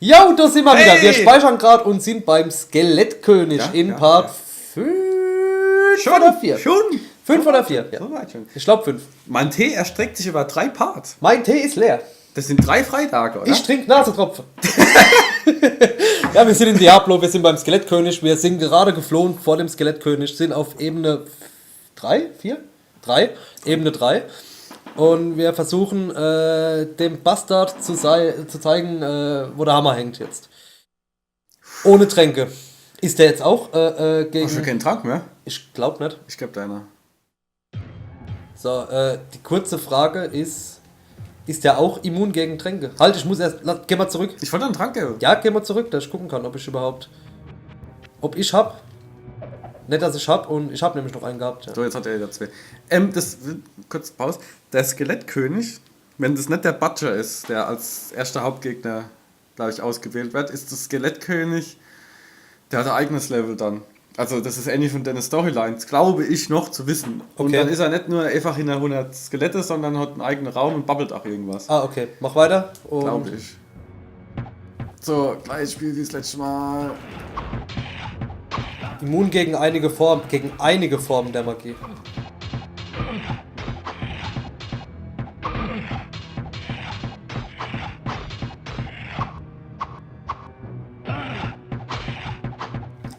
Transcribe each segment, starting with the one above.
Jo, da sind wir wieder. Hey! Wir speichern gerade und sind beim Skelettkönig in Part 5 oder 4. Schon? 5 oder 4. Ja. So weit schon. Ich glaube 5. Mein Tee erstreckt sich über 3 Parts. Mein Tee ist leer. Das sind 3 Freitage, oder? Ich trinke Nasetropfen. Ja, wir sind in Diablo, wir sind beim Skelettkönig. Wir sind gerade geflohen vor dem Skelettkönig, sind auf Ebene 3, 4? 3, Ebene 3. Und wir versuchen dem Bastard zu zeigen, wo der Hammer hängt jetzt. Ohne Tränke. Ist der jetzt auch gegen... Hast du keinen Trank mehr? Ich glaube nicht. Ich glaube deiner. So, die kurze Frage ist der auch immun gegen Tränke? Halt, ich muss erst... Geh mal zurück. Ich wollte einen Trank geben. Ja, geh mal zurück, dass ich gucken kann, ob ich überhaupt... Ob ich hab. Nicht, dass ich hab, und ich hab nämlich noch einen gehabt. Ja. So, jetzt hat er wieder 2. Kurz Pause. Der Skelettkönig, wenn das nicht der Butcher ist, der als erster Hauptgegner, glaube ich, ausgewählt wird, ist das Skelettkönig, der hat ein eigenes Level dann. Also das ist ähnlich von deinen Storylines, glaube ich noch zu wissen. Und Okay. dann ist er nicht nur einfach hinter 100 Skelette, sondern hat einen eigenen Raum und babbelt auch irgendwas. Ah, okay. Mach weiter. Und Glaube ich. So, gleich Spiel wie das letzte Mal. immun gegen einige Formen der Magie.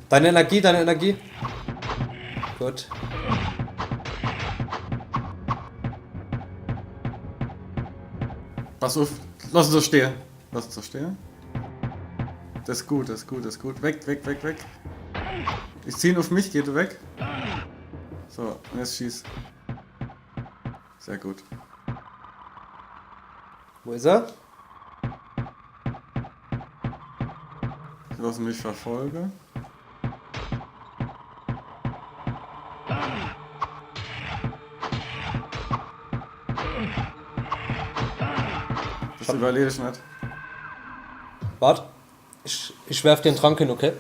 Deine Energie. Gut. Pass auf, lass es so stehen. Das ist gut. Weg. Ich zieh ihn auf mich, geh du weg. So, und jetzt schieß. Sehr gut. Wo ist er? Lass mich verfolgen. Das überlebe ich nicht. Wart. Ich werf den Trank hin, okay?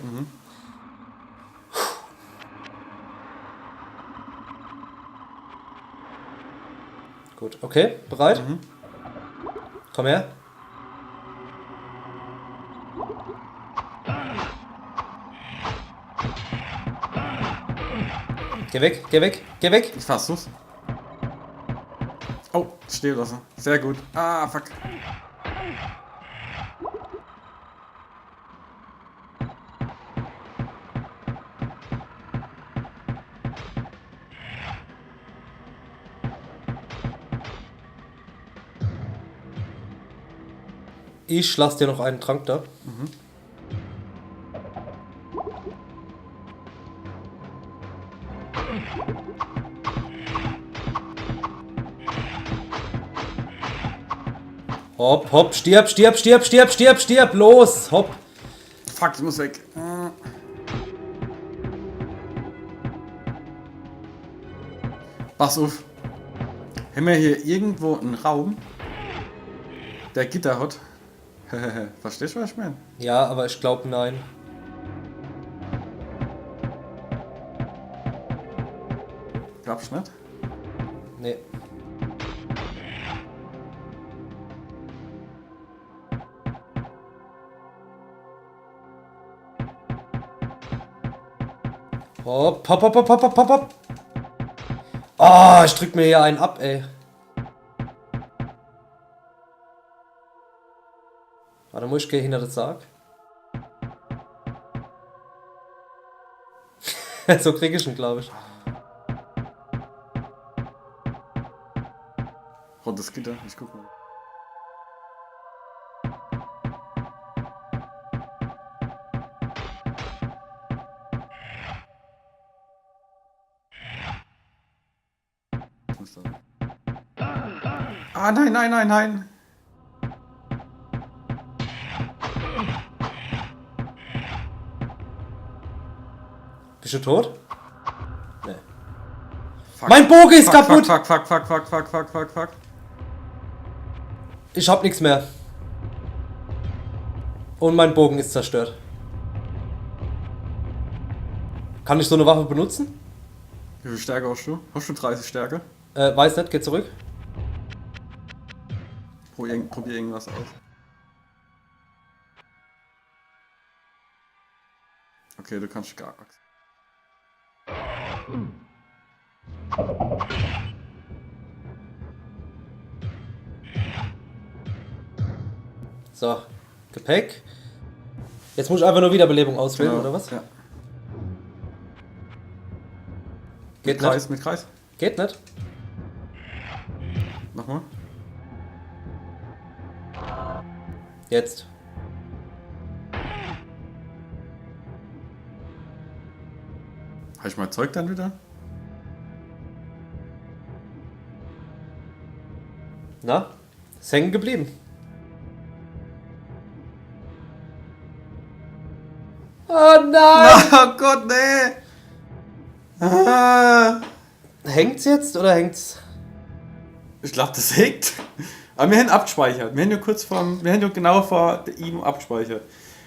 Gut, okay. Bereit? Komm her. Geh weg. Ich fass du's. Oh, stehen lassen. Sehr gut. Ah, fuck. Ich lass dir noch einen Trank da. Hopp, stirb, los, hopp. Fuck, ich muss weg. Pass auf. Haben wir hier irgendwo einen Raum, der Gitter hat? Verstehst du, was ich meine? Ja, aber ich glaube nein. Glaubst du nicht? Nee. Hopp. Oh, ich drück mir hier einen ab, ey. Warte, muss ich gehen hinter den Sarg? So krieg ich ihn, glaube ich. Rotes Gitter, ich guck mal. Ah, nein. Bist du tot? Nee. Fuck. Mein Bogen ist Fuck, kaputt! Fuck. Ich hab nichts mehr. Und mein Bogen ist zerstört. Kann ich so eine Waffe benutzen? Wie viel Stärke hast du? Hast du 30 Stärke? Weiß nicht, geh zurück. Probier irgendwas aus. Okay, du kannst gar nichts. So, Gepäck. Jetzt muss ich einfach nur Wiederbelebung auswählen, oder was? Ja. Geht Kreis, nicht. mit Kreis. Geht nicht. Nochmal. Jetzt. Habe ich mein Zeug dann wieder? Na? Ist hängen geblieben. Oh nein! Oh Gott, nee! Ah. Hängt's jetzt oder hängt's? Ich glaube, das hängt. Aber wir haben abgespeichert. Wir haben ja genau vor ihm abgespeichert.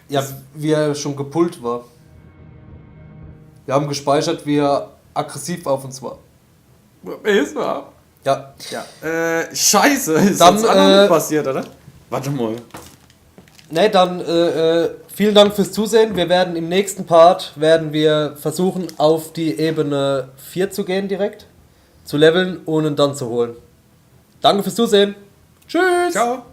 Ja, wie er schon gepult war. Wir haben gespeichert, wie er aggressiv auf uns war. Ist wahr? Ja. Ja. Scheiße, ist Dann, das auch noch nicht passiert, oder? Warte mal. Ne, dann vielen Dank fürs Zusehen. Wir werden im nächsten Part versuchen, auf die Ebene 4 zu gehen direkt. Zu leveln und ihn dann zu holen. Danke fürs Zusehen. Tschüss. Ciao.